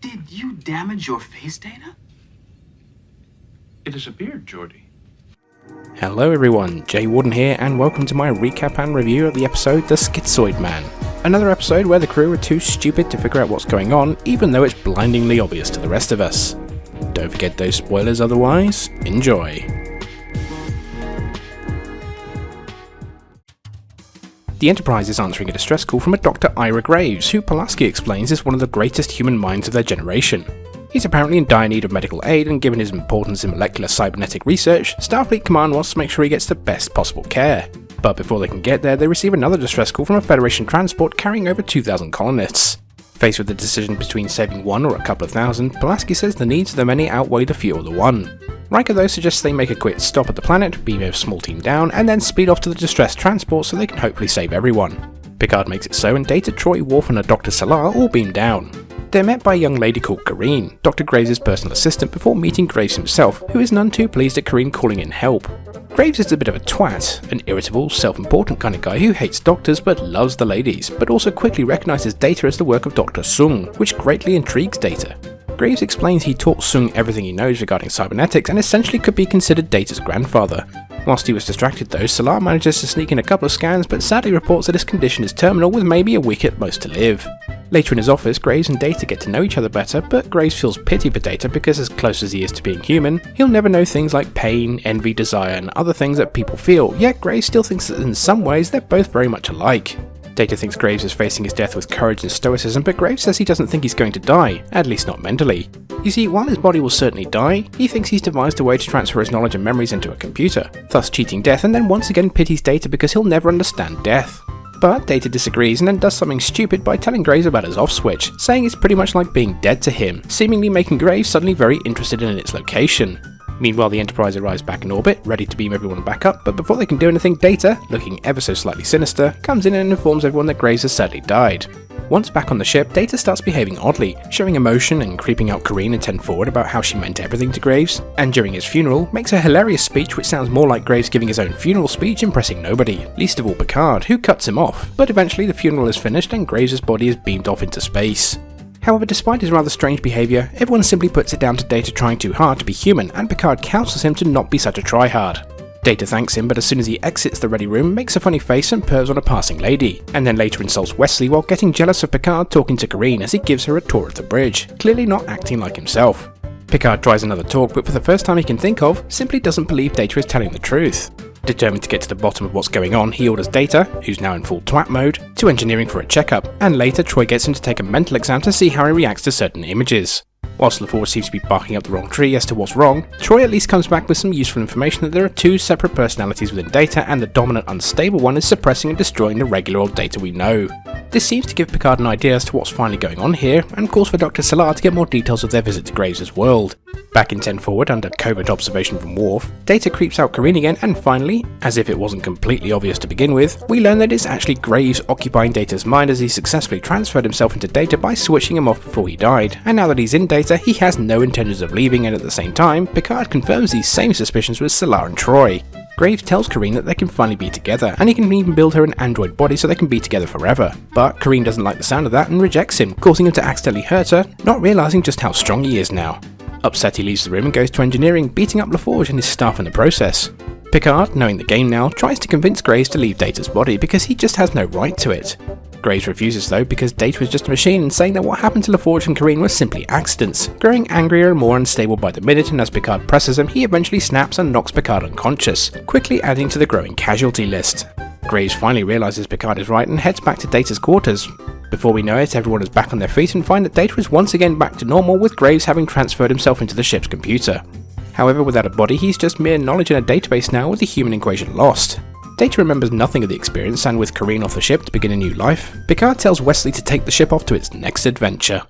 Did you damage your face, Data? It is a beard, Geordie. Hello everyone, Jay Warden here, and welcome to my recap and review of the episode The Schizoid Man. Another episode where the crew are too stupid to figure out what's going on, even though it's blindingly obvious to the rest of us. Don't forget those spoilers otherwise, enjoy. The Enterprise is answering a distress call from a Dr. Ira Graves, who Pulaski explains is one of the greatest human minds of their generation. He's apparently in dire need of medical aid, and given his importance in molecular cybernetic research, Starfleet Command wants to make sure he gets the best possible care. But before they can get there, they receive another distress call from a Federation transport carrying over 2,000 colonists. Faced with the decision between saving one or a couple of thousand, Pulaski says the needs of the many outweigh the few of the one. Riker though suggests they make a quick stop at the planet, beam a small team down, and then speed off to the distressed transport so they can hopefully save everyone. Picard makes it so, and Data, Troy, Worf, and a Dr. Salar all beam down. They're met by a young lady called Kareen, Dr. Graves' personal assistant, before meeting Graves himself, who is none too pleased at Kareen calling in help. Graves is a bit of a twat, an irritable, self-important kind of guy who hates doctors but loves the ladies, but also quickly recognises Data as the work of Dr. Sung, which greatly intrigues Data. Graves explains he taught Sung everything he knows regarding cybernetics and essentially could be considered Data's grandfather. Whilst he was distracted though, Salar manages to sneak in a couple of scans but sadly reports that his condition is terminal with maybe a week at most to live. Later in his office, Graves and Data get to know each other better, but Graves feels pity for Data because as close as he is to being human, he'll never know things like pain, envy, desire, and other things that people feel, yet Graves still thinks that in some ways they're both very much alike. Data thinks Graves is facing his death with courage and stoicism, but Graves says he doesn't think he's going to die, at least not mentally. You see, while his body will certainly die, he thinks he's devised a way to transfer his knowledge and memories into a computer, thus cheating death, and then once again pities Data because he'll never understand death. But Data disagrees and then does something stupid by telling Graves about his off switch, saying it's pretty much like being dead to him, seemingly making Graves suddenly very interested in its location. Meanwhile, the Enterprise arrives back in orbit, ready to beam everyone back up, but before they can do anything, Data, looking ever so slightly sinister, comes in and informs everyone that Graves has sadly died. Once back on the ship, Data starts behaving oddly, showing emotion and creeping out Kareen and 10 Forward about how she meant everything to Graves, and during his funeral, makes a hilarious speech which sounds more like Graves giving his own funeral speech, impressing nobody, least of all Picard, who cuts him off, but eventually the funeral is finished and Graves' body is beamed off into space. However, despite his rather strange behaviour, everyone simply puts it down to Data trying too hard to be human, and Picard counsels him to not be such a tryhard. Data thanks him, but as soon as he exits the ready room, makes a funny face and purrs on a passing lady, and then later insults Wesley while getting jealous of Picard talking to Kareen as he gives her a tour of the bridge, clearly not acting like himself. Picard tries another talk, but for the first time he can think of, simply doesn't believe Data is telling the truth. Determined to get to the bottom of what's going on, he orders Data, who's now in full twat mode, to engineering for a checkup, and later Troy gets him to take a mental exam to see how he reacts to certain images. Whilst LaForge seems to be barking up the wrong tree as to what's wrong, Troy at least comes back with some useful information that there are two separate personalities within Data, and the dominant unstable one is suppressing and destroying the regular old Data we know. This seems to give Picard an idea as to what's finally going on here, and calls for Dr. Salar to get more details of their visit to Graves' world. Back in 10 Forward, under covert observation from Worf, Data creeps out Kareen again, and finally, as if it wasn't completely obvious to begin with, we learn that it's actually Graves occupying Data's mind as he successfully transferred himself into Data by switching him off before he died, and now that he's in Data, he has no intentions of leaving, and at the same time, Picard confirms these same suspicions with Salar and Troy. Graves tells Kareen that they can finally be together, and he can even build her an android body so they can be together forever. But Kareen doesn't like the sound of that and rejects him, causing him to accidentally hurt her, not realising just how strong he is now. Upset, he leaves the room and goes to engineering, beating up LaForge and his staff in the process. Picard, knowing the game now, tries to convince Graves to leave Data's body because he just has no right to it. Graves refuses though because Data is just a machine, and saying that what happened to LaForge and Kareen was simply accidents, growing angrier and more unstable by the minute, and as Picard presses him, he eventually snaps and knocks Picard unconscious, quickly adding to the growing casualty list. Graves finally realises Picard is right and heads back to Data's quarters. Before we know it, everyone is back on their feet and find that Data is once again back to normal, with Graves having transferred himself into the ship's computer. However, without a body, he's just mere knowledge in a database now, with the human equation lost. Data remembers nothing of the experience, and with Kareen off the ship to begin a new life, Picard tells Wesley to take the ship off to its next adventure.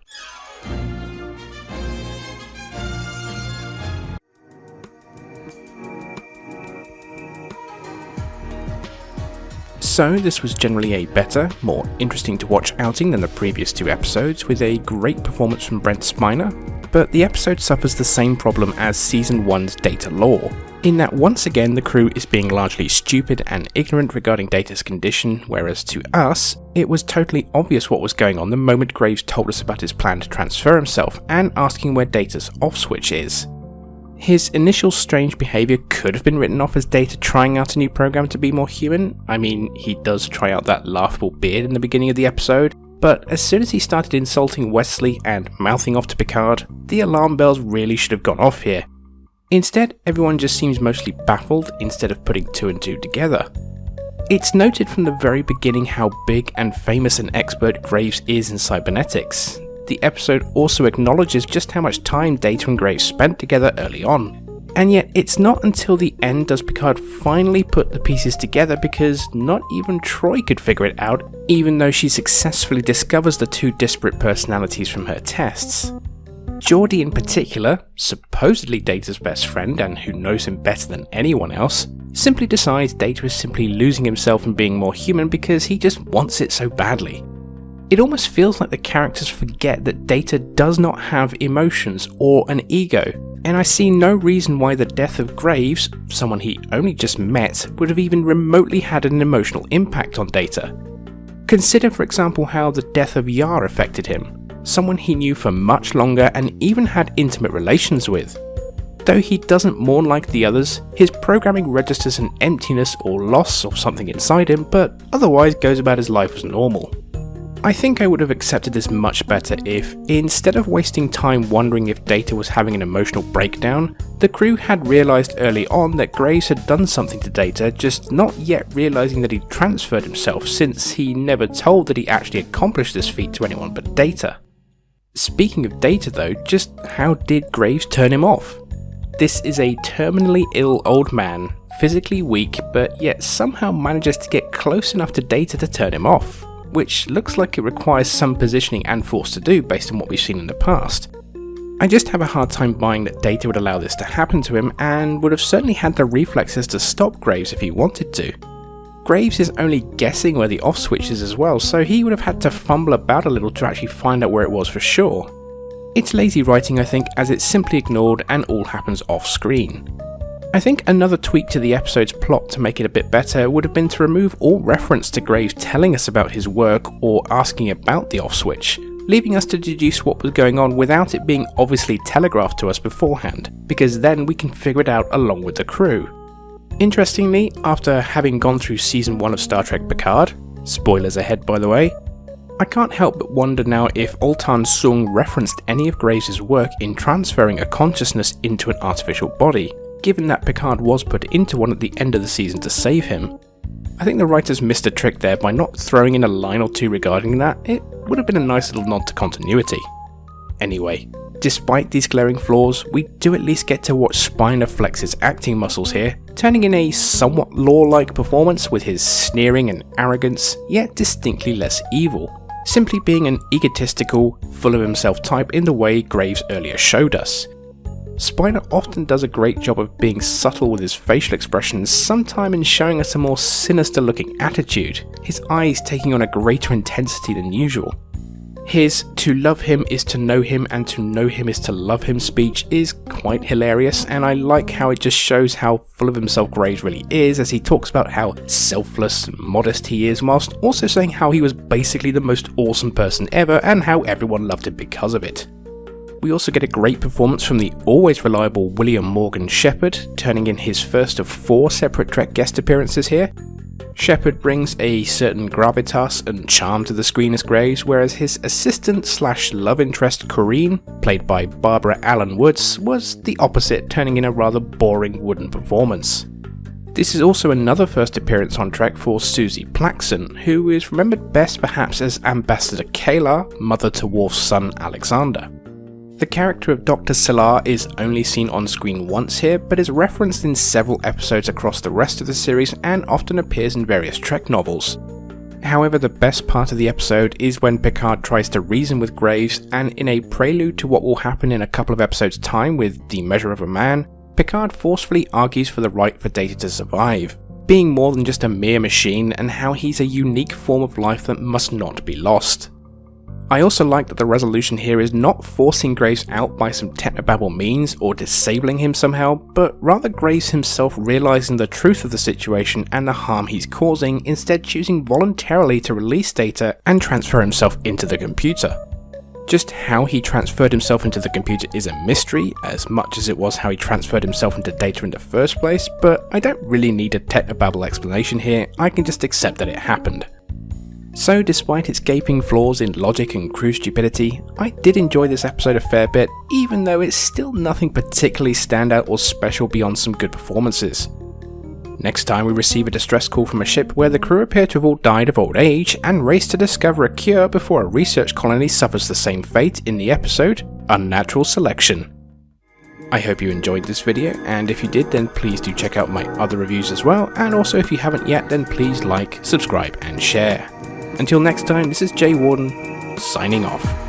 So this was generally a better, more interesting to watch outing than the previous two episodes, with a great performance from Brent Spiner, but the episode suffers the same problem as Season 1's Data lore, in that once again the crew is being largely stupid and ignorant regarding Data's condition, whereas to us, it was totally obvious what was going on the moment Graves told us about his plan to transfer himself and asking where Data's off switch is. His initial strange behaviour could have been written off as Data trying out a new program to be more human. I mean, he does try out that laughable beard in the beginning of the episode, but as soon as he started insulting Wesley and mouthing off to Picard, the alarm bells really should have gone off here. Instead, everyone just seems mostly baffled instead of putting two and two together. It's noted from the very beginning how big and famous an expert Graves is in cybernetics. The episode also acknowledges just how much time Data and Graves spent together early on. And yet it's not until the end does Picard finally put the pieces together, because not even Troy could figure it out, even though she successfully discovers the two disparate personalities from her tests. Geordi in particular, supposedly Data's best friend and who knows him better than anyone else, simply decides Data is simply losing himself and being more human because he just wants it so badly. It almost feels like the characters forget that Data does not have emotions or an ego, and I see no reason why the death of Graves, someone he only just met, would have even remotely had an emotional impact on Data. Consider for example how the death of Yar affected him, someone he knew for much longer and even had intimate relations with. Though he doesn't mourn like the others, his programming registers an emptiness or loss of something inside him, but otherwise goes about his life as normal. I think I would have accepted this much better if, instead of wasting time wondering if Data was having an emotional breakdown, the crew had realised early on that Graves had done something to Data, just not yet realising that he'd transferred himself, since he never told that he actually accomplished this feat to anyone but Data. Speaking of Data though, just how did Graves turn him off? This is a terminally ill old man, physically weak, but yet somehow manages to get close enough to Data to turn him off, which looks like it requires some positioning and force to do based on what we've seen in the past. I just have a hard time buying that Data would allow this to happen to him, and would have certainly had the reflexes to stop Graves if he wanted to. Graves is only guessing where the off switch is as well, so he would have had to fumble about a little to actually find out where it was for sure. It's lazy writing I think, as it's simply ignored and all happens off screen. I think another tweak to the episode's plot to make it a bit better would have been to remove all reference to Graves telling us about his work or asking about the off switch, leaving us to deduce what was going on without it being obviously telegraphed to us beforehand, because then we can figure it out along with the crew. Interestingly, after having gone through Season 1 of Star Trek Picard, spoilers ahead by the way, I can't help but wonder now if Altan Sung referenced any of Graves' work in transferring a consciousness into an artificial body, given that Picard was put into one at the end of the season to save him. I think the writers missed a trick there by not throwing in a line or two regarding that. It would have been a nice little nod to continuity. Anyway, despite these glaring flaws, we do at least get to watch Spiner flex his acting muscles here, turning in a somewhat law-like performance with his sneering and arrogance, yet distinctly less evil, simply being an egotistical, full of himself type in the way Graves earlier showed us. Spiner often does a great job of being subtle with his facial expressions, sometimes in showing us a more sinister looking attitude, his eyes taking on a greater intensity than usual. His "to love him is to know him and to know him is to love him" speech is quite hilarious, and I like how it just shows how full of himself Graves really is, as he talks about how selfless and modest he is, whilst also saying how he was basically the most awesome person ever and how everyone loved him because of it. We also get a great performance from the always reliable William Morgan Shepherd, turning in his first of 4 separate Trek guest appearances here. Shepherd brings a certain gravitas and charm to the screen as Graves, whereas his assistant/love interest Corrine, played by Barbara Allen Woods, was the opposite, turning in a rather boring wooden performance. This is also another first appearance on Trek for Suzie Plakson, who is remembered best perhaps as Ambassador Kayla, mother to Worf's son Alexander. The character of Dr. Selar is only seen on screen once here, but is referenced in several episodes across the rest of the series and often appears in various Trek novels. However, the best part of the episode is when Picard tries to reason with Graves, and in a prelude to what will happen in a couple of episodes' time with The Measure of a Man, Picard forcefully argues for the right for Data to survive, being more than just a mere machine, and how he's a unique form of life that must not be lost. I also like that the resolution here is not forcing Graves out by some technobabble means or disabling him somehow, but rather Graves himself realising the truth of the situation and the harm he's causing, instead choosing voluntarily to release Data and transfer himself into the computer. Just how he transferred himself into the computer is a mystery, as much as it was how he transferred himself into Data in the first place, but I don't really need a technobabble explanation here, I can just accept that it happened. So despite its gaping flaws in logic and crew stupidity, I did enjoy this episode a fair bit, even though it's still nothing particularly standout or special beyond some good performances. Next time we receive a distress call from a ship where the crew appear to have all died of old age and race to discover a cure before a research colony suffers the same fate in the episode Unnatural Selection. I hope you enjoyed this video, and if you did then please do check out my other reviews as well, and also if you haven't yet then please like, subscribe and share. Until next time, this is Jay Warden, signing off.